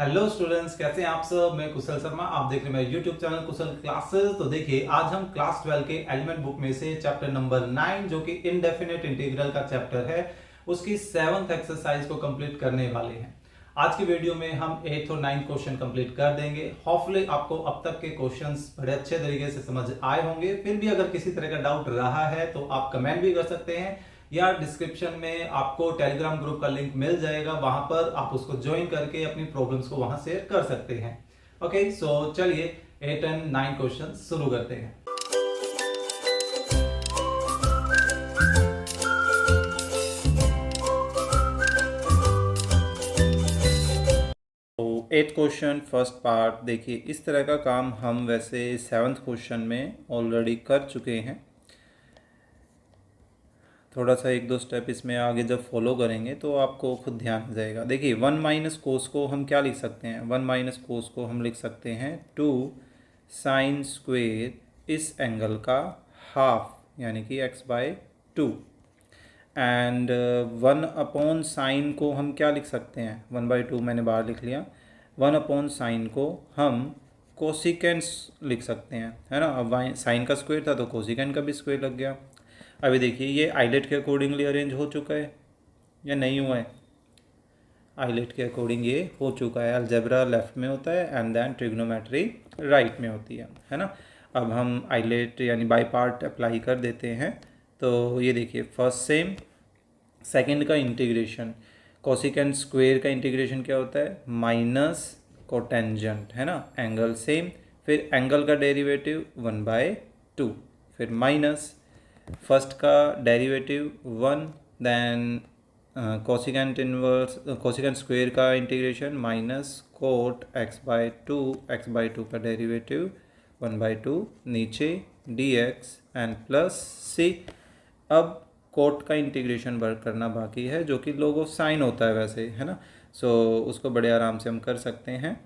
Hello students, कैसे हैं आप सब। मैं कुशल शर्मा, आप देख रहे हैं मेरा यूट्यूब चैनल कुशल क्लासेस। तो देखिए, आज हम क्लास 12 के एलिमेंट बुक में से चैप्टर नंबर 9 जो कि इनडेफिनेट इंटीग्रल का चैप्टर है, उसकी 7th एक्सरसाइज को कंप्लीट करने वाले हैं। आज की वीडियो में हम 8th और 9th क्वेश्चन कंप्लीट कर देंगे। होपफुली आपको अब तक के क्वेश्चंस बड़े अच्छे तरीके से समझ आए होंगे। फिर भी अगर किसी तरह का डाउट रहा है तो आप कमेंट भी कर सकते हैं, या डिस्क्रिप्शन में आपको टेलीग्राम ग्रुप का लिंक मिल जाएगा, वहां पर आप उसको ज्वाइन करके अपनी प्रॉब्लम्स को वहां शेयर कर सकते हैं। ओके, सो चलिए 8 एंड 9 क्वेश्चन शुरू करते हैं। तो 8th क्वेश्चन फर्स्ट पार्ट देखिए, इस तरह का काम हम वैसे 7th क्वेश्चन में ऑलरेडी कर चुके हैं। थोड़ा सा एक दो स्टेप इसमें आगे जब फॉलो करेंगे तो आपको खुद ध्यान आ जाएगा। देखिए, 1 माइनस कोस को हम क्या लिख सकते हैं? 1 माइनस कोस को हम लिख सकते हैं 2 साइन स्क्वेयर इस एंगल का हाफ, यानी कि x/2। एंड 1 अपॉन साइन को हम क्या लिख सकते हैं? 1/2 मैंने बाहर लिख लिया। 1 अपॉन साइन को हम कोसिकेंस लिख सकते हैं, है ना। अब साइन का स्क्वायर था तो कोसिकेंट का भी स्क्वायर लग गया। अभी देखिए, ये आइलेट के अकॉर्डिंगली अरेंज हो चुका है या नहीं हुआ है? आइलेट के अकॉर्डिंग ये हो चुका है। अलजेब्रा लेफ्ट में होता है एंड देन ट्रिग्नोमेट्री राइट में होती है ना। अब हम आइलेट यानी बाई पार्ट अप्लाई कर देते हैं। तो ये देखिए, फर्स्ट सेम, सेकंड का इंटीग्रेशन, कोसिकेंट स्क्वायर का इंटीग्रेशन क्या होता है? माइनस कोटेंजेंट, है ना। एंगल सेम, फिर एंगल का डेरिवेटिव 1/2, फिर माइनस फर्स्ट का derivative 1, then cosecant inverse cosecant square का इंटीग्रेशन माइनस कोट x/2 का डेरिवेटिव 1/2 नीचे dx एंड प्लस c। अब कोट का इंटीग्रेशन वर्क करना बाकी है, जो कि लोग ऑफ साइन होता है वैसे, है ना। सो उसको बड़े आराम से हम कर सकते हैं।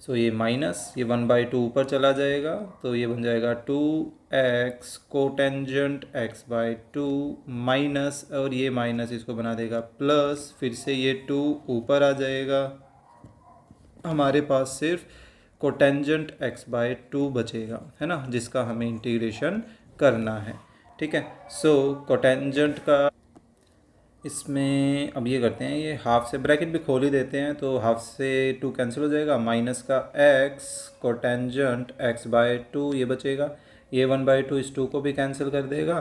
सो ये माइनस, ये 1/2 ऊपर चला जाएगा तो ये बन जाएगा 2x कोटेंजेंट x/2 माइनस, और ये माइनस इसको बना देगा प्लस, फिर से ये 2 ऊपर आ जाएगा। हमारे पास सिर्फ कोटेंजेंट x/2 बचेगा, है ना, जिसका हमें इंटीग्रेशन करना है। ठीक है। सो कोटेंजेंट का इसमें अब ये करते हैं, ये हाफ से ब्रैकेट भी खोल ही देते हैं, तो हाफ से 2 कैंसिल हो जाएगा, माइनस का x कोटेंजेंट x/2 ये बचेगा। ये 1/2 इस 2 को भी कैंसिल कर देगा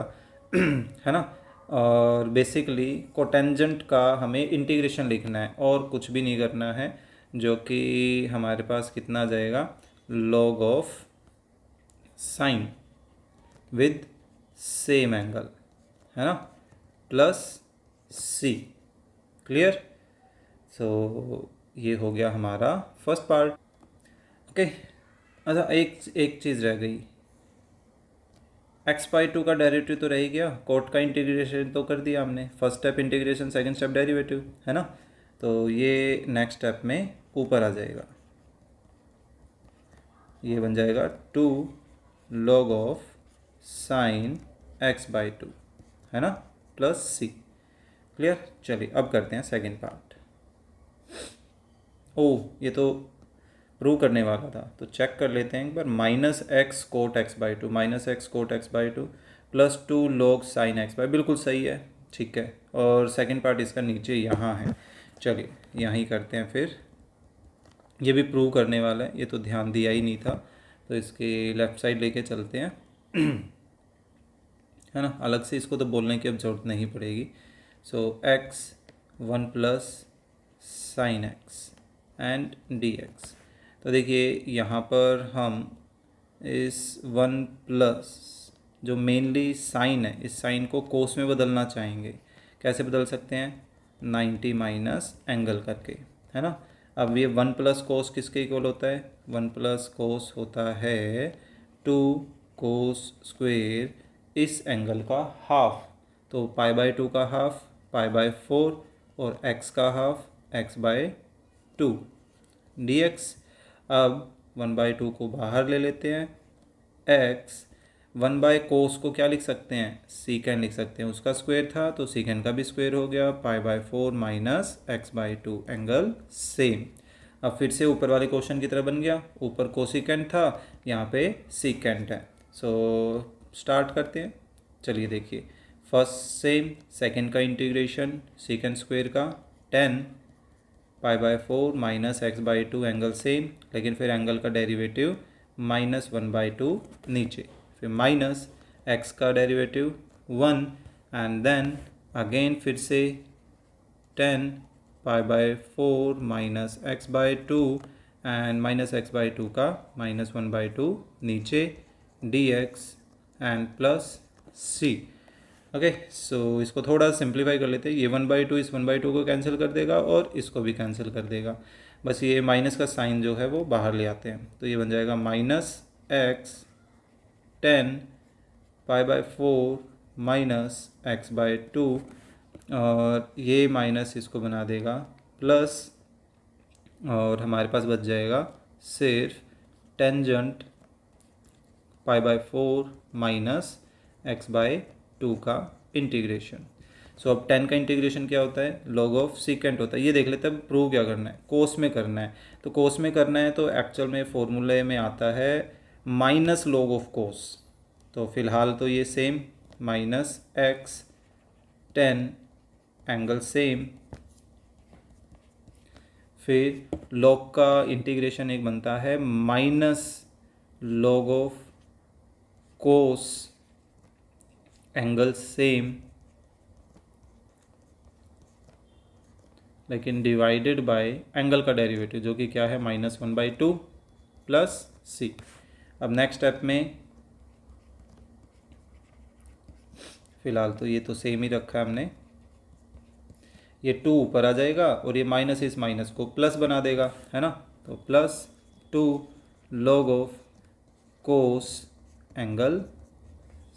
है ना। और बेसिकली कोटेंजेंट का हमें इंटीग्रेशन लिखना है और कुछ भी नहीं करना है, जो कि हमारे पास कितना आ जाएगा? Log of sine with same angle, है ना, प्लस सी। क्लियर? सो ये हो गया हमारा फर्स्ट पार्ट। ओके। अच्छा, एक चीज़ रह गई, x/2 का डेरिवेटिव तो रह गया, कोट का इंटीग्रेशन तो कर दिया हमने। First step integration, second step derivative, है ना। तो ये नेक्स्ट स्टेप में ऊपर आ जाएगा, ये बन जाएगा 2 log ऑफ साइन x/2, है ना, प्लस सी। क्लियर? चलिए अब करते हैं सेकंड पार्ट। ओ, ये तो प्रूव करने वाला था, तो चेक कर लेते हैं एक बार। -x cot x/2, -x cot x/2 plus 2 log sine x/, बिल्कुल सही है, ठीक है। और सेकंड पार्ट इसका नीचे यहाँ है। चलिए यहाँ ही करते हैं फिर। ये भी प्रूव करने वाला है, ये तो ध्यान दिया ही नहीं था, तो इसके लेफ़्ट साइड लेके चलते हैं है ना। अलग से इसको तो बोलने की अब ज़रूरत नहीं पड़ेगी। सो x 1 plus sign x and dx। तो देखिए, यहाँ पर हम इस 1 प्लस जो मेनली साइन है, इस साइन को कोस में बदलना चाहेंगे। कैसे बदल सकते हैं? 90 माइनस एंगल करके, है ना। अब ये 1 प्लस कोस किसके इक्वल होता है? 1 प्लस कोस होता है 2 कोस स्क्वेयर इस एंगल का हाफ, तो π/2 का हाफ π/4, और x का हाफ x/2 dx। अब 1/2 को बाहर ले लेते हैं, x वन बाय कोस को क्या लिख सकते हैं, सीकेंड लिख सकते हैं, उसका स्क्वायर था तो सीकेंड का भी स्क्वायर हो गया, pi by 4 minus x by 2, angle same. अब फिर से ऊपर वाले क्वेश्चन की तरह बन गया, ऊपर कोसिकेंड था, यहाँ पे सीकेंड है। सो स्टार्ट करते हैं। चलिए देखिए, फर्स्ट सेम, सेकंड का इंटीग्रेशन सीकेंड स्क्वायर का 10 pi by 4 minus x by 2, angle same, लेकिन फिर एंगल का डेरिवेटिव माइनस 1/2 नीचे, फिर माइनस एक्स का डेरिवेटिव 1 एंड देन अगेन फिर से 10 pi by 4 minus x by 2 and minus x by 2 का माइनस 1/2 नीचे, d x and plus c. Okay, so इसको थोड़ा सिंप्लीफाई कर लेते हैं। ये 1/2 इस 1/2 को कैंसिल कर देगा और इसको भी कैंसिल कर देगा, बस ये माइनस का साइन जो है वो बाहर ले आते हैं, तो ये बन जाएगा minus x 10 pi by 4 minus x by 2, और ये माइनस इसको बना देगा प्लस, और हमारे पास बच जाएगा सिर्फ tangent pi by 4 minus x by 2 का इंटीग्रेशन। सो अब 10 का इंटीग्रेशन क्या होता है, लॉग ऑफ सीकेंट होता है। ये देख लेते हैं प्रूव क्या करना है, कोस में करना है। तो कोस में करना है तो एक्चुअल में फॉर्मूले में आता है माइनस लॉग ऑफ कोस, तो फिलहाल तो ये same, minus x 10 angle same, फिर लॉग का इंटीग्रेशन एक बनता है minus log of cos angle same, लेकिन डिवाइडेड बाय एंगल का डेरिवेटिव जो कि क्या है माइनस 1/2 प्लस सी। अब नेक्स्ट स्टेप में फिलहाल तो ये तो सेम ही रखा है हमने, ये 2 ऊपर आ जाएगा और ये माइनस इस माइनस को प्लस बना देगा, है ना, तो plus 2 log of cos angle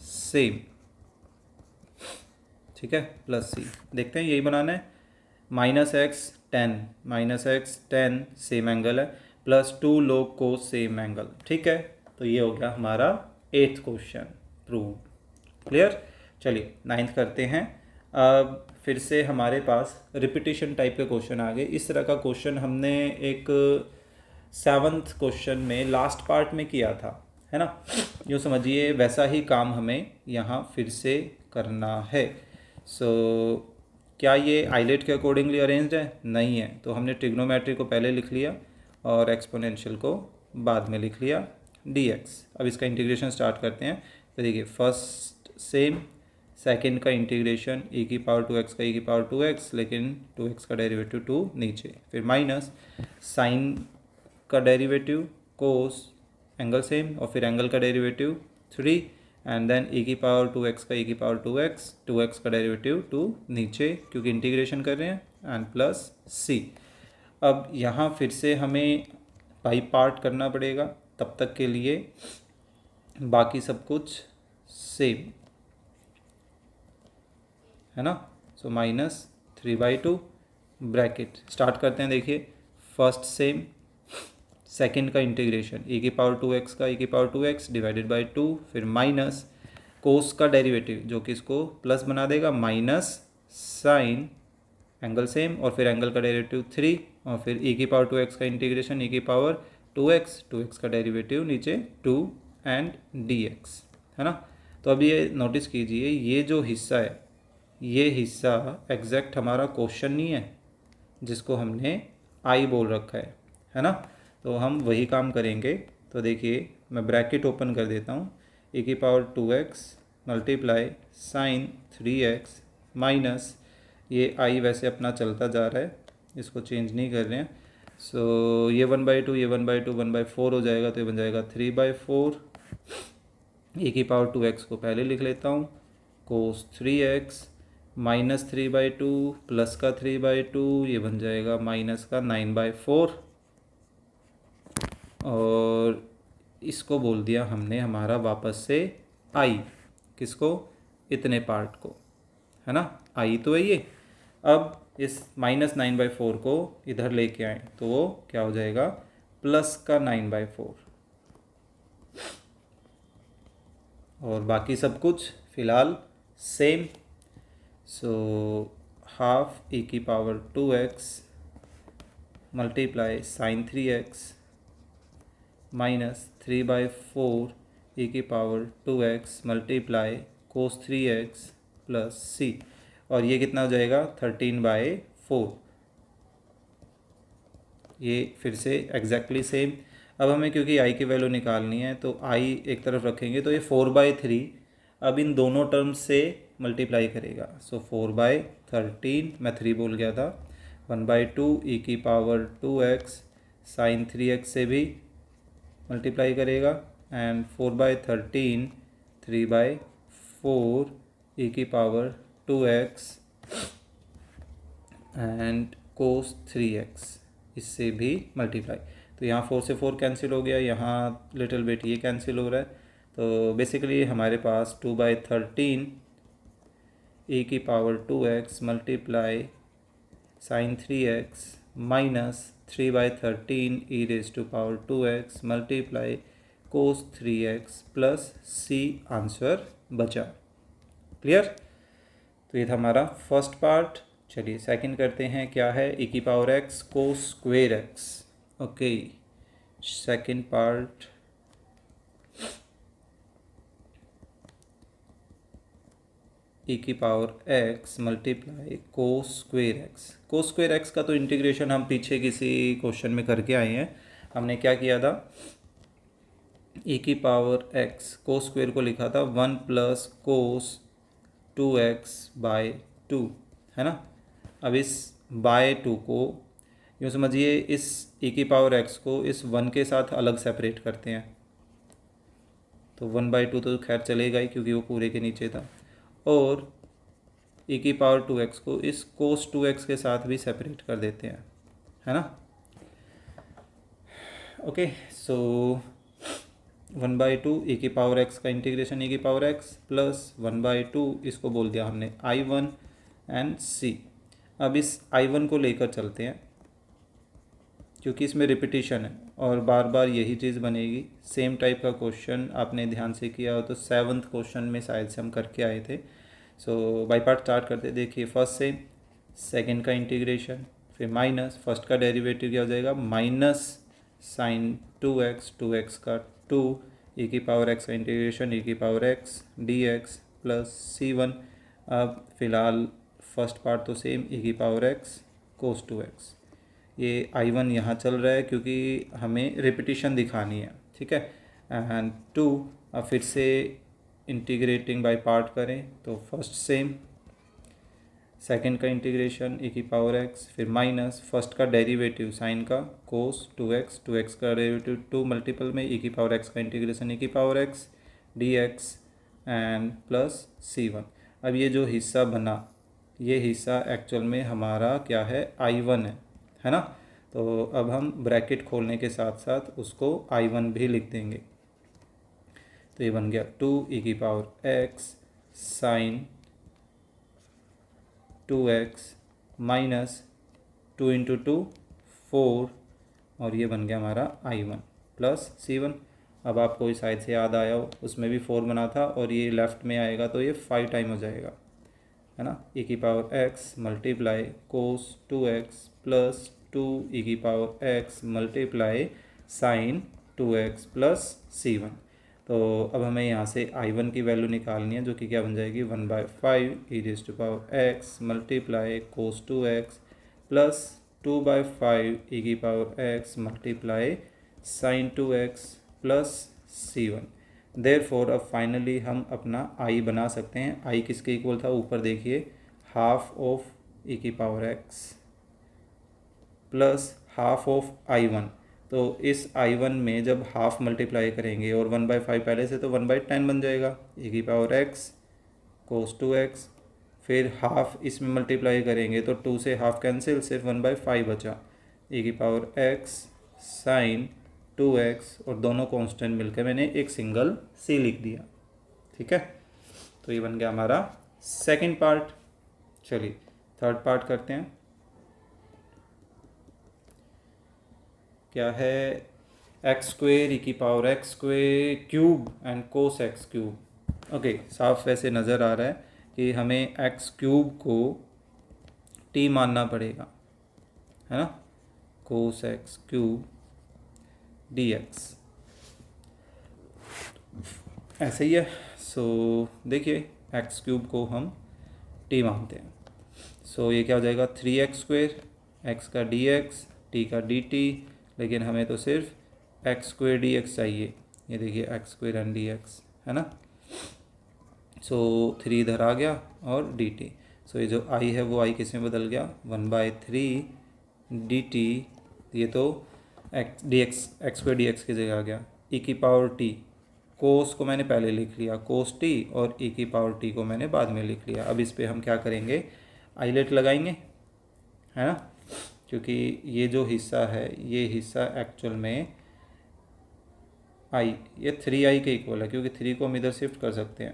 same, ठीक है, प्लस सी। देखते हैं यही बनाना है, माइनस एक्स 10 सेम एंगल है, प्लस 2 लॉग कोस सेम एंगल, ठीक है। तो ये हो गया हमारा 8th क्वेश्चन प्रूव, क्लियर। चलिए 9th करते हैं। अब फिर से हमारे पास रिपीटिशन टाइप के क्वेश्चन आ गए। इस तरह का क्वेश्चन हमने एक 7th क्वेश्चन में लास्ट पार्ट में किया था, है ना, यूँ समझिए वैसा ही काम हमें यहाँ फिर से करना है। सो क्या ये आइलेट के अकॉर्डिंगली अरेंज्ड है, नहीं है, तो हमने ट्रिग्नोमेट्री को पहले लिख लिया और एक्सपोनेंशियल को बाद में लिख लिया dx। अब इसका इंटीग्रेशन स्टार्ट करते हैं। तो देखिए फर्स्ट सेम, सेकंड का इंटीग्रेशन e की पावर 2x का e की पावर 2x, लेकिन 2x का डेरिवेटिव 2 नीचे, फिर माइनस साइन का डेरिवेटिव कोस एंगल सेम, और फिर एंगल का डेरिवेटिव 3 एंड देन e की पावर 2x का e की पावर 2x का डेरिवेटिव 2 नीचे क्योंकि इंटीग्रेशन कर रहे हैं, एंड प्लस c। अब यहाँ फिर से हमें बाई पार्ट करना पड़ेगा, तब तक के लिए बाकी सब कुछ सेम है ना। सो माइनस 3/2 ब्रैकेट स्टार्ट करते हैं। देखिए फर्स्ट सेम, सेकंड का इंटीग्रेशन e की पावर 2x का e की पावर 2x डिवाइडेड बाय 2, फिर माइनस कोस का डेरिवेटिव जो कि इसको प्लस बना देगा, माइनस साइन एंगल सेम, और फिर एंगल का डेरिवेटिव 3, और फिर e की पावर 2x का इंटीग्रेशन e की पावर 2x का डेरिवेटिव नीचे 2 एंड dx, है ना। तो अब ये नोटिस कीजिए, ये जो हिस्सा है ये हिस्सा एग्जैक्ट हमारा क्वेश्चन नहीं है जिसको हमने आई बोल रखा है ना। तो हम वही काम करेंगे। तो देखिए मैं ब्रैकेट ओपन कर देता हूँ, e की power 2x multiply sine 3x minus, ये आई वैसे अपना चलता जा रहा है, इसको चेंज नहीं कर रहे हैं। सो ये 1/2 ये 1/2 1/4 हो जाएगा, तो ये बन जाएगा 3/4। e की पावर 2x को पहले लिख लेता हूँ, कोस 3x माइनस 3/2 प्लस का 3/2, ये बन जाएगा माइनस का 9/4, और इसको बोल दिया हमने हमारा वापस से आई, किसको, इतने पार्ट को, है ना, आई तो है ये। अब इस माइनस 9/4 को इधर लेके आए तो वो क्या हो जाएगा, प्लस का 9/4, और बाकी सब कुछ फ़िलहाल सेम। सो हाफ e की power 2x multiply sine 3x minus 3/4 e की power 2x multiply cos 3x plus c, और ये कितना हो जाएगा 13/4। ये फिर से एग्जैक्टली सेम। अब हमें क्योंकि i की वैल्यू निकालनी है तो i एक तरफ रखेंगे तो ये 4/3 अब इन दोनों टर्म्स से मल्टीप्लाई करेगा। सो 4/13, मैं 3 बोल गया था, 1/2 e की पावर 2x साइन 3x से भी मल्टीप्लाई करेगा, एंड 4/13 3/4 e की power 2x and cos 3x इससे भी मल्टीप्लाई। तो यहाँ 4 से 4 कैंसिल हो गया, यहाँ लिटिल बिट ये कैंसिल हो रहा है। तो बेसिकली हमारे पास 2/13 e की power 2x multiply sine 3x minus 3/13 e raise to power 2x multiply cos 3x plus c answer बचा। क्लियर? तो ये था हमारा फर्स्ट पार्ट। चलिए सेकंड करते हैं, क्या है e की power x cos square x। Okay, second part e की power x multiply cos square x। Cos square x का तो इंटीग्रेशन हम पीछे किसी क्वेश्चन में करके आए हैं। हमने क्या किया था, e की पावर x कोस स्क्वेयर को लिखा था 1 प्लस कोस 2x/2, है ना। अब इस बाय 2 को यूँ समझिए, इस e की पावर x को इस 1 के साथ अलग सेपरेट करते हैं। तो 1/2 तो खैर चलेगा ही क्योंकि वो पूरे के नीचे था, और e की पावर 2x को इस कोस 2x के साथ भी सेपरेट कर देते हैं, है ना। ओके, सो 1/2 e की पावर x का इंटीग्रेशन e की पावर x प्लस 1/2 इसको बोल दिया हमने I1 एंड c। अब इस I1 को लेकर चलते हैं क्योंकि इसमें रिपीटिशन है और बार बार यही चीज़ बनेगी। सेम टाइप का क्वेश्चन आपने ध्यान से किया हो तो 7th क्वेश्चन में शायद से हम करके आए थे। सो बाई पार्ट स्टार्ट करते, देखिए फर्स्ट से सेकंड का इंटीग्रेशन, फिर माइनस फर्स्ट का डेरिवेटिव क्या हो जाएगा माइनस साइन 2x का 2 e की पावर x का इंटीग्रेशन e की power x dx plus c1। अब फिलहाल फर्स्ट पार्ट तो सेम e की पावर x कोस 2x। ये I1 यहाँ चल रहा है क्योंकि हमें रिपीटिशन दिखानी है, ठीक है। एंड 2 अब फिर से इंटीग्रेटिंग बाय पार्ट करें तो फर्स्ट सेम, सेकंड का इंटीग्रेशन e की पावर x, फिर माइनस फर्स्ट का डेरिवेटिव साइन का कोस 2x का डेरिवेटिव 2 मल्टीपल में e की पावर x का इंटीग्रेशन e की power x dx and plus c1। अब ये जो हिस्सा बना, ये हिस्सा एक्चुअल में हमारा क्या है I1 है ना। तो अब हम ब्रैकेट खोलने के साथ साथ उसको I1 भी लिख देंगे। तो ये बन गया 2 e की power x sine 2x minus 2 into 2 4, और ये बन गया हमारा I1 प्लस c1। अब आपको इस साइड से याद आया हो, उसमें भी 4 बना था और ये लेफ़्ट में आएगा तो ये 5 टाइम हो जाएगा, है ना। e की power x multiply cos 2x plus 2 e की power x multiply sine 2x plus c1। तो अब हमें यहाँ से I1 की वैल्यू निकालनी है, जो कि क्या बन जाएगी 1/5 e raise to power x multiply cos 2x plus 2/5 e की power x multiply sine 2x plus c1। Therefore अब फाइनली हम अपना I बना सकते हैं। I किसके इक्वल था, ऊपर देखिए हाफ ऑफ e की power x plus half of I1। तो इस I1 में जब हाफ मल्टीप्लाई करेंगे और 1/5 पहले से, तो 1/10 बन जाएगा e की पावर x कोस 2x, फिर हाफ इसमें मल्टीप्लाई करेंगे तो 2 से हाफ कैंसिल, सिर्फ 1/5 बचा e की पावर x साइन 2x, और दोनों कांस्टेंट मिलकर मैंने एक सिंगल c लिख दिया, ठीक है। तो ये बन गया हमारा सेकंड पार्ट। चलिए थर्ड पार्ट करते हैं, क्या है x स्क्वेयर e की power x square cube and cos x cube. Okay, साफ वैसे नज़र आ रहा है कि हमें एक्स क्यूब को टी मानना पड़ेगा, है ना, कोस एक्स क्यूब डी एक्स, ऐसे ही है। सो देखिए एक्स क्यूब को हम टी मानते हैं, सो ये क्या हो जाएगा 3x², एक्स का डी एक्स, टी का डी टी, लेकिन हमें तो सिर्फ x² dx चाहिए। ये देखिए x² एंड डी एक्स, है ना। सो 3 इधर आ गया और डी टी। सो ये जो i है वो i किस में बदल गया 1/3 डी टी, ये तो x D x x² dx की जगह आ गया। e की पावर टी, कोस को मैंने पहले लिख लिया कोस टी, और e की पावर टी को मैंने बाद में लिख लिया। अब इस पे हम क्या करेंगे, आइलेट लगाएंगे, है ना, क्योंकि ये जो हिस्सा है ये हिस्सा एक्चुअल में ये 3i के इक्वल है, क्योंकि 3 को हम इधर शिफ्ट कर सकते हैं,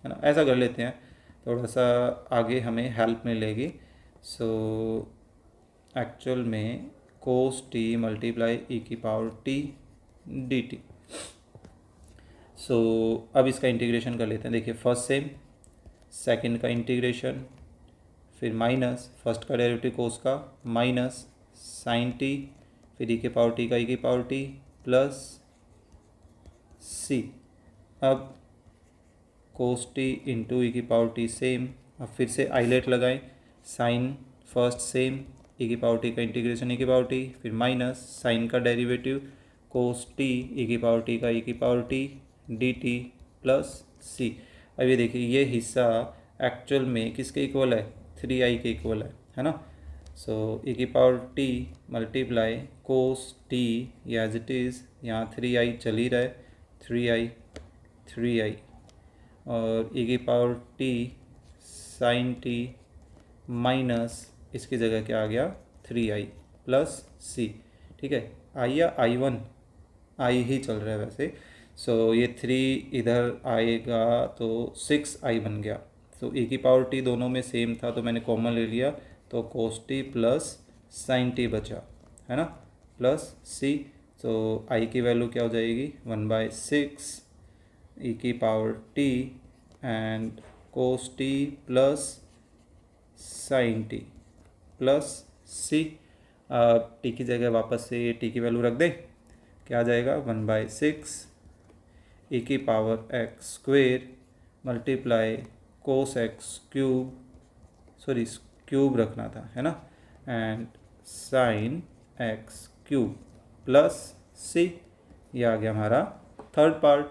है ना। ऐसा कर लेते हैं, थोड़ा सा आगे हमें हेल्प मिलेगी। सो एक्चुअल में कोस टी मल्टीप्लाई ई की पावर टी डी टी। सो अब इसका इंटीग्रेशन कर लेते हैं। देखिए फर्स्ट सेम, सेकंड का इंटीग्रेशन, फिर माइनस फर्स्ट का डेरिवेटिव कोस का, माइनस साइन टी, फिर ई के पावर टी का ई की पावर टी प्लस सी। अब कोस टी इंटू ई की पावर टी सेम, अब फिर से आइलेट लगाएं, साइन फर्स्ट सेम, ई की पावर टी का इंटीग्रेशन ई की पावर टी, फिर माइनस साइन का डेरिवेटिव कोस टी ई की पावर टी का ई की power t d t plus c. अब ये देखिए ये हिस्सा एक्चुअल में किसके इक्वल है 3i के इक्वल है ना। सो ई की power t multiply cos t as it is, यहाँ 3i चल ही रहा है, 3i और ई की power t sine t minus इसकी जगह क्या आ गया 3i प्लस सी। ठीक है, आई या i1, आई ही चल रहा है वैसे। सो ये 3 इधर आएगा तो 6i बन गया। सो ई की पावर टी दोनों में सेम था तो मैंने कॉमन ले लिया, तो कोस टी प्लस साइन टी बचा, है ना, प्लस सी। तो आई की वैल्यू क्या हो जाएगी 1/6 ई की power t and cos t plus sine t plus c. अब टी की जगह वापस से टी की वैल्यू रख दें, क्या आ जाएगा 1/6 ई की power x² multiply cos x cube, sorry cube रखना था, है ना, and sine x cube plus c. ये आ गया हमारा थर्ड पार्ट।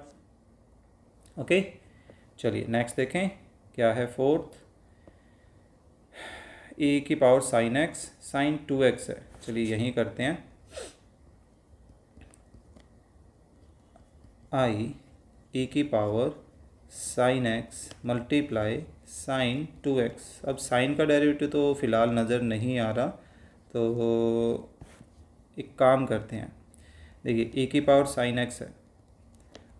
ओके, चलिए नेक्स्ट देखें क्या है फोर्थ। ई की power sine x, sign 2x है, चलिए यहीं करते हैं। आई ई की power sine x multiply sine 2x। अब साइन का डेरिवेटिव तो फ़िलहाल नज़र नहीं आ रहा, तो एक काम करते हैं। देखिए ई की पावर साइन एक्स है,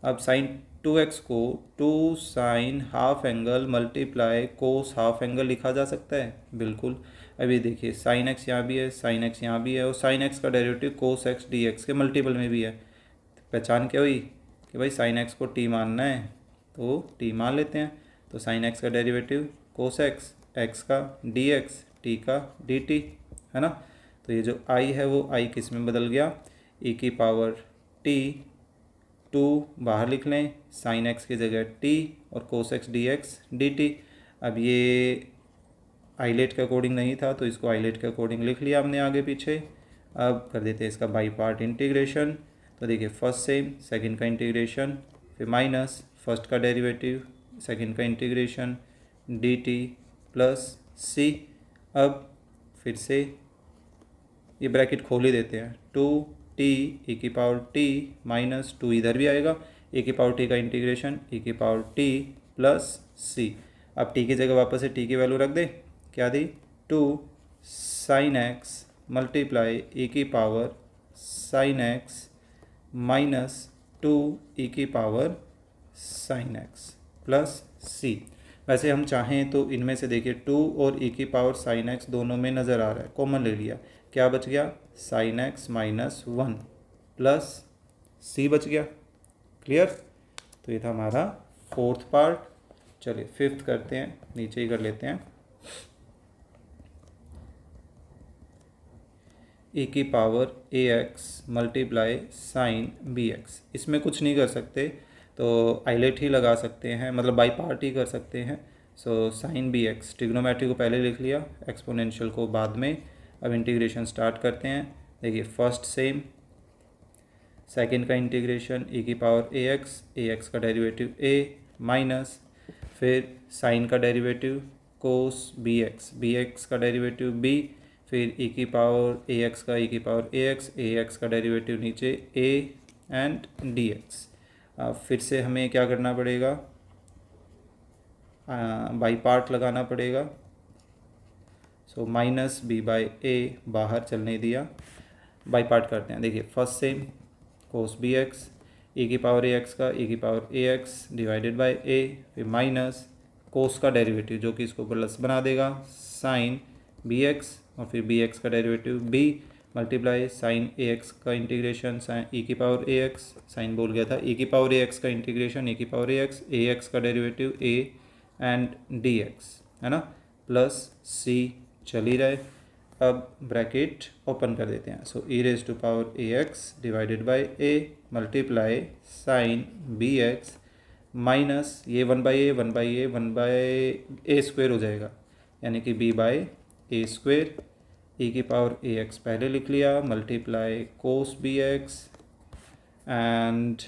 अब साइन 2x को 2 sine half angle multiply cos half angle लिखा जा सकता है, बिल्कुल। अभी देखिए साइन एक्स यहाँ भी है, साइन एक्स यहाँ भी है, और साइन एक्स का derivative cos x D x के मल्टीपल में भी है। पहचान क्या हुई कि भाई साइन एक्स को टी मानना है तो टी मान लेते हैं। तो साइन एक्स का डेरिवेटिव कोस एक्स, एक्स का डी एक्स, टी का डी टी, है ना। तो ये जो आई है वो आई किस में बदल गया, ई की पावर टी, 2 बाहर लिख लें, साइन एक्स की जगह टी और cos x D x D T. अब ये आइलेट के अकॉर्डिंग नहीं था तो इसको आइलेट के अकॉर्डिंग लिख लिया हमने आगे पीछे। अब कर देते हैं इसका बाई पार्ट इंटीग्रेशन। तो देखिए फर्स्ट सेम, सेकंड का इंटीग्रेशन, फिर माइनस फर्स्ट का डेरिवेटिव, सेकंड का integration D t plus c. अब फिर से ये ब्रैकेट खोल ही देते हैं, 2t ई की पावर टी माइनस 2 इधर भी आएगा, ई की पावर टी का इंटीग्रेशन ई की पावर टी प्लस सी। अब टी की जगह वापस से टी की वैल्यू रख दें, क्या दी 2 साइन एक्स मल्टीप्लाई ई की पावर साइन एक्स माइनस 2 ई की पावर साइन एक्स प्लस सी। वैसे हम चाहें तो इनमें से देखिए 2 और ई की पावर साइन एक्स दोनों में नज़र आ रहा है, कॉमन ले लिया, क्या बच गया sine x minus 1 plus c बच गया। क्लियर, तो ये था हमारा फोर्थ पार्ट। चलिए फिफ्थ करते हैं, नीचे ही कर लेते हैं। e की power ax multiply sine bx। इसमें कुछ नहीं कर सकते तो आइलेट ही लगा सकते हैं, मतलब बाई पार्ट ही कर सकते हैं। सो साइन bx, ट्रिग्नोमेट्री को पहले लिख लिया, एक्सपोनेंशियल को बाद में। अब इंटीग्रेशन स्टार्ट करते हैं। देखिए फर्स्ट सेम, सेकंड का इंटीग्रेशन e की पावर ax का डेरिवेटिव a माइनस, फिर साइन का डेरिवेटिव कोस bx का डेरिवेटिव b, फिर e की पावर ax का e की पावर ax का डेरिवेटिव नीचे a एंड dx। फिर से हमें क्या करना पड़ेगा, बाई पार्ट लगाना पड़ेगा। So minus b by a बाहर चलने दिया, बाई पार्ट करते हैं। देखिए फर्स्ट सेम कोस bx, e की पावर ax का e की power ax divided by a, फिर माइनस कोस का डेरिवेटिव जो कि इसको प्लस बना देगा साइन bx, और फिर bx का derivative b multiply sine ax का इंटीग्रेशन साइन e की पावर ax, साइन बोल गया था, e की पावर ax का इंटीग्रेशन e की पावर ax का डेरिवेटिव a एंड dx, है ना, प्लस c चल ही रहे। अब ब्रैकेट ओपन कर देते हैं। So e raise to power ax divided by a multiply sine bx minus ये 1 बाई ए स्क्वेयर हो जाएगा, यानी कि b by a square, e की पावर ax पहले लिख लिया मल्टीप्लाई कोस bx, एंड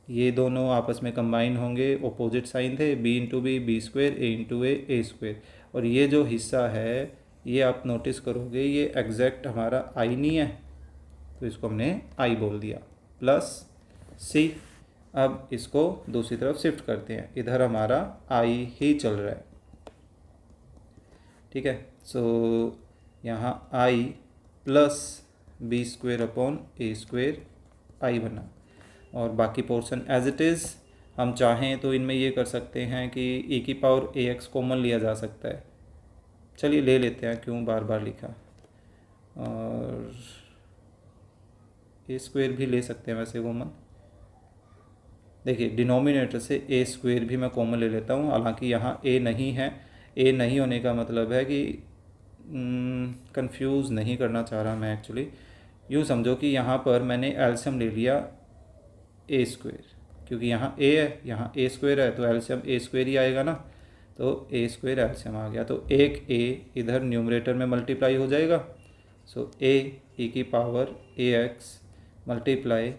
ये दोनों आपस में कंबाइन होंगे, अपोजिट साइन थे, b into b square, a into a square. और ये जो हिस्सा है ये आप नोटिस करोगे ये एग्जैक्ट हमारा i नहीं है, तो इसको हमने i बोल दिया, प्लस c। अब इसको दूसरी तरफ शिफ्ट करते हैं, इधर हमारा i ही चल रहा है, ठीक है। सो यहाँ i plus b square upon a square i बना, और बाकी पोर्शन एज इट इज़। हम चाहें तो इनमें ये कर सकते हैं कि e की पावर ax कॉमन लिया जा सकता है, चलिए ले लेते हैं, क्यों बार बार लिखा। और ए स्क्वेयर भी ले सकते हैं वैसे कॉमन। देखिए डिनोमिनेटर से ए स्क्वेयर भी मैं कॉमन ले लेता हूँ, हालांकि यहाँ ए नहीं है। ए नहीं होने का मतलब है कि कंफ्यूज नहीं करना चाह रहा मैं एक्चुअली। यूँ समझो कि यहाँ पर मैंने एलसीएम ले लिया ए स्क्वेयर, क्योंकि यहाँ ए है, यहाँ ए स्क्वेयर है, तो एलसीएम ए स्क्वेयर ही आएगा ना, तो ए स्क्वेयर एलसीएम आ गया, तो एक ए इधर न्यूमरेटर में मल्टीप्लाई हो जाएगा। सो ए ई की power ax multiply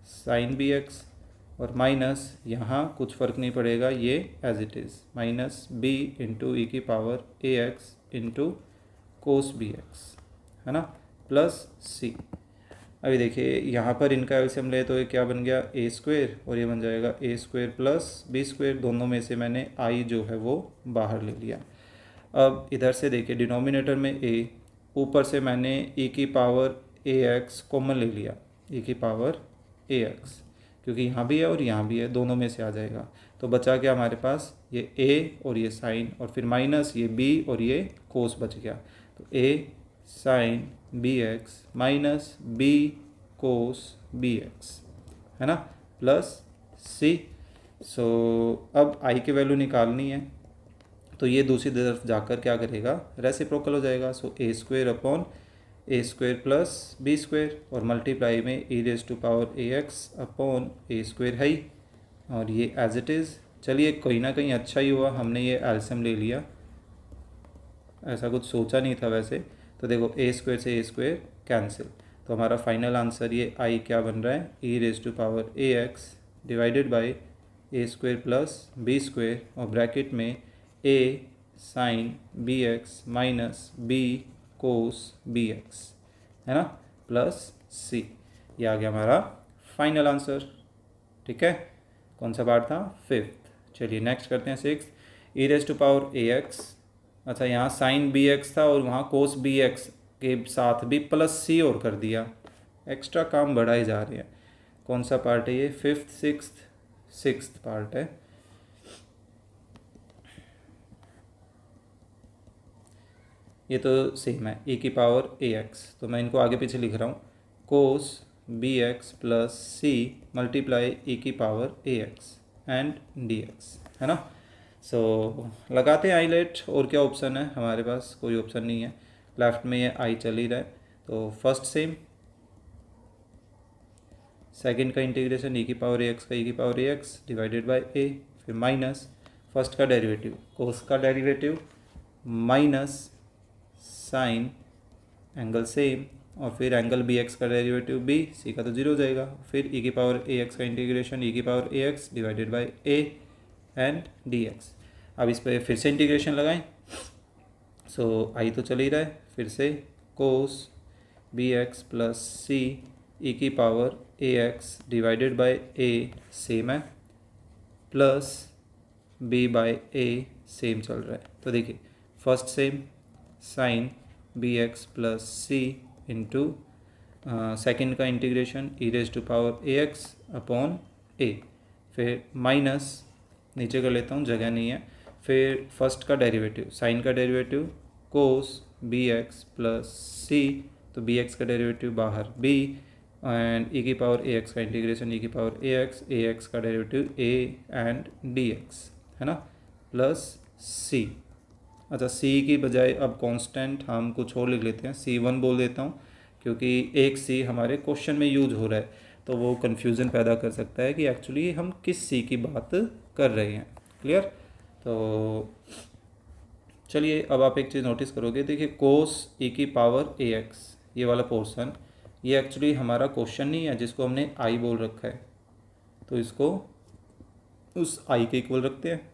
sine bx, और माइनस यहाँ कुछ फ़र्क नहीं पड़ेगा, ये as it is minus b into e की power ax into cos bx, है ना, प्लस c। अभी देखिए यहाँ पर इनका एलसीएम ले तो ये क्या बन गया ए स्क्वेयर, और ये बन जाएगा ए स्क्वेयर प्लस बी स्क्वेयर, दोनों में से मैंने i जो है वो बाहर ले लिया। अब इधर से देखिए डिनोमिनेटर में a, ऊपर से मैंने e की पावर ax कॉमन ले लिया, e की पावर ax, क्योंकि यहाँ भी है और यहाँ भी है, दोनों में से आ जाएगा। तो बचा क्या हमारे पास, ये a और ये साइन, और फिर माइनस ये b और ये कोस बच गया, तो a sine bx minus b cos bx, है ना, प्लस c। सो अब i की वैल्यू निकालनी है, तो ये दूसरी तरफ जाकर क्या करेगा, रेसिप्रोकल हो जाएगा। So a square upon a square plus b square, और मल्टीप्लाई में e raise to power a x upon a square है ही, और ये एज इट इज़। चलिए कहीं ना कहीं अच्छा ही हुआ हमने ये एलसीएम ले लिया, ऐसा कुछ सोचा नहीं था वैसे। तो देखो ए स्क्वेयर से ए स्क्वेयर कैंसिल, तो हमारा फाइनल आंसर ये आई क्या बन रहा है, e raise to power a x divided by a square plus b square, और ब्रैकेट में a sine b x minus b cos b x, है ना, प्लस सी। ये आ गया हमारा फाइनल आंसर, ठीक है। कौन सा पार्ट था, फिफ्थ। चलिए नेक्स्ट करते हैं six. E raise to power a x, अच्छा यहाँ साइन बी एक्स था और वहाँ कोस बी एक्स के साथ भी प्लस सी और कर दिया, एक्स्ट्रा काम बढ़ाए जा रहे हैं। कौन सा पार्ट है ये, फिफ्थ सिक्स्थ पार्ट है। ये तो सेम है, e की पावर ए एक्स, तो मैं इनको आगे पीछे लिख रहा हूँ, कोस b x plus C multiply e की power a x, and dx, है ना। सो लगाते हैं आईलेट। और क्या ऑप्शन है हमारे पास? कोई ऑप्शन नहीं है, लेफ्ट में ये आई चल ही रहा है। तो फर्स्ट सेम, सेकंड का इंटीग्रेशन e की पावर ax का e की power ax divided by a, फिर माइनस फर्स्ट का डेरिवेटिव कोस का derivative minus sign angle same, और फिर एंगल बी एक्स का डेरिवेटिव बी, सी का तो जीरो हो जाएगा, फिर e की पावर ax का इंटीग्रेशन e की power ax divided by a and dx। अब इस पर फिर से इंटीग्रेशन लगाएं। सो आई तो चल ही रहा है, फिर से cos b x plus c e की power ax divided by a same है, प्लस b बाय a सेम चल रहा है। तो देखिए first same sine b x plus c into second का integration e raise to power a x upon a, फिर माइनस नीचे कर लेता हूँ, जगह नहीं है, फिर फर्स्ट का डेरिवेटिव साइन का derivative cos b x plus c, तो बी एक्स का डेरिवेटिव बाहर b एंड e की पावर ए एक्स का इंटीग्रेशन e की पावर ए एक्स का डेरिवेटिव a एंड dx, है ना, प्लस c। अच्छा c की बजाय अब कांस्टेंट हम कुछ और लिख लेते हैं, c1 बोल देता हूँ, क्योंकि एक c हमारे क्वेश्चन में यूज हो रहा है, तो वो कन्फ्यूज़न पैदा कर सकता है कि एक्चुअली हम किस c की बात कर रहे हैं। क्लियर? तो चलिए अब आप एक चीज़ नोटिस करोगे, देखिए कोस e की पावर ए एक्स ये वाला पोर्शन, ये एक्चुअली हमारा क्वेश्चन नहीं है जिसको हमने आई बोल रखा है, तो इसको उस आई के इक्वल रखते हैं।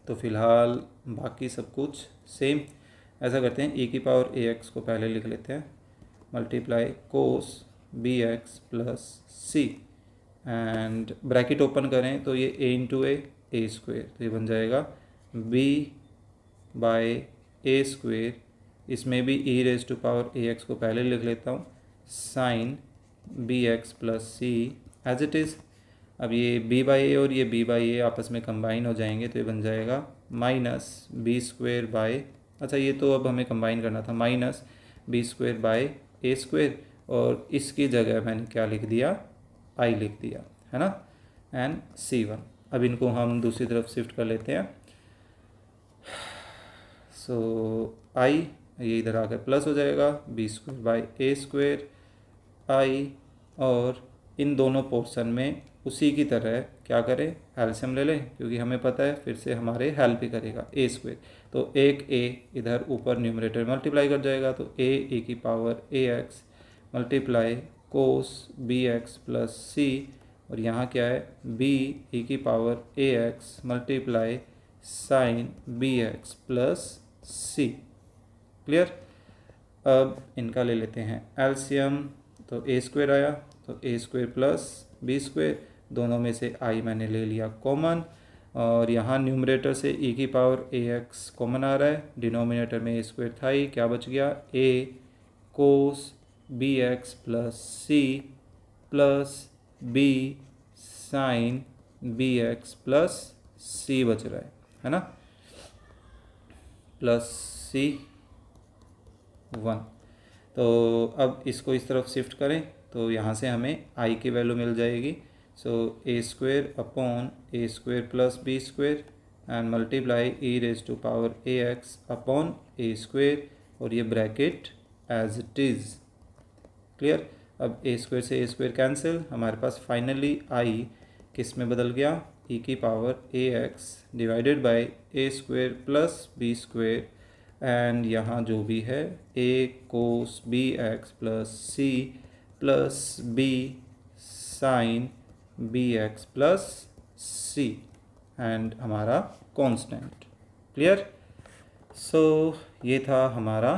तो फिलहाल बाकी सब कुछ सेम, ऐसा करते हैं e की पावर ए एक्स को पहले लिख लेते हैं, multiply cos b x plus c, and bracket open करें तो ये a इंटू ए स्क्वेयर, तो ये बन जाएगा b बाय ए स्क्वेयर, इसमें भी e raise to power a x को पहले लिख लेता हूँ, sine b x plus c as it is. अब ये b बाई ए और ये b बाई ए आपस में कंबाइन हो जाएंगे, तो ये बन जाएगा माइनस बी स्क्वेयर बाय, अच्छा ये तो अब हमें कंबाइन करना था, minus b square by a square, और इसकी जगह मैंने क्या लिख दिया, i लिख दिया, है ना, एंड c1। अब इनको हम दूसरी तरफ शिफ्ट कर लेते हैं। सो i ये इधर आकर प्लस हो जाएगा, b square by a square i, और इन दोनों पोर्शन में उसी की तरह क्या करें, एलसीएम ले लें, क्योंकि हमें पता है फिर से हमारे हेल्प ही करेगा ए स्क्वेयर, तो एक a इधर ऊपर न्यूमरेटर मल्टीप्लाई कर जाएगा, तो a की power a x multiply cos b x plus c, और यहाँ क्या है b की power a x multiply sine b x plus c. Clear? अब इनका ले लेते हैं एलसीएम, तो ए स्क्वेयर आया, तो ए स्क्वेयर प्लस बी स्क्वेयर, दोनों में से आई मैंने ले लिया कॉमन, और यहाँ न्यूमरेटर से e की पावर ए एक्स कॉमन आ रहा है, डिनोमिनेटर में ए स्क्वेयर था ही, क्या बच गया a cos b x plus c plus b sine b x plus c बच रहा है ना, प्लस सी 1। तो अब इसको इस तरफ शिफ्ट करें तो यहाँ से हमें i की वैल्यू मिल जाएगी, so a square upon a square plus b square and multiply e raise to power a x upon a square, और ये bracket as it is. Clear? अब ए स्क्वेयर से ए स्क्वेयर कैंसिल, हमारे पास finally i किस में बदल गया, e की power a x divided by a square plus b square, and यहाँ जो भी है a cos b x plus c plus b sine b x plus c, and हमारा कांस्टेंट। क्लियर? सो ये था हमारा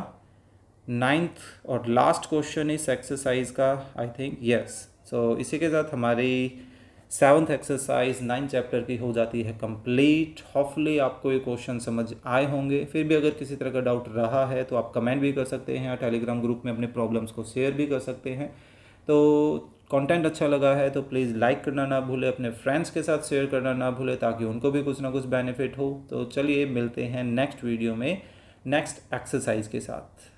9th और लास्ट क्वेश्चन इस एक्सरसाइज का, आई थिंक यस। सो इसी के साथ हमारी 7th एक्सरसाइज 9th चैप्टर की हो जाती है कंप्लीट। होपफुली आपको ये क्वेश्चन समझ आए होंगे। फिर भी अगर किसी तरह का डाउट रहा है तो आप कमेंट भी कर सकते हैं, टेलीग्राम ग्रुप में अपने प्रॉब्लम्स को शेयर भी कर सकते हैं। तो कंटेंट अच्छा लगा है तो प्लीज़ लाइक करना ना भूलें, अपने फ्रेंड्स के साथ शेयर करना ना भूलें, ताकि उनको भी कुछ ना कुछ बेनिफिट हो। तो चलिए मिलते हैं नेक्स्ट वीडियो में नेक्स्ट एक्सरसाइज के साथ।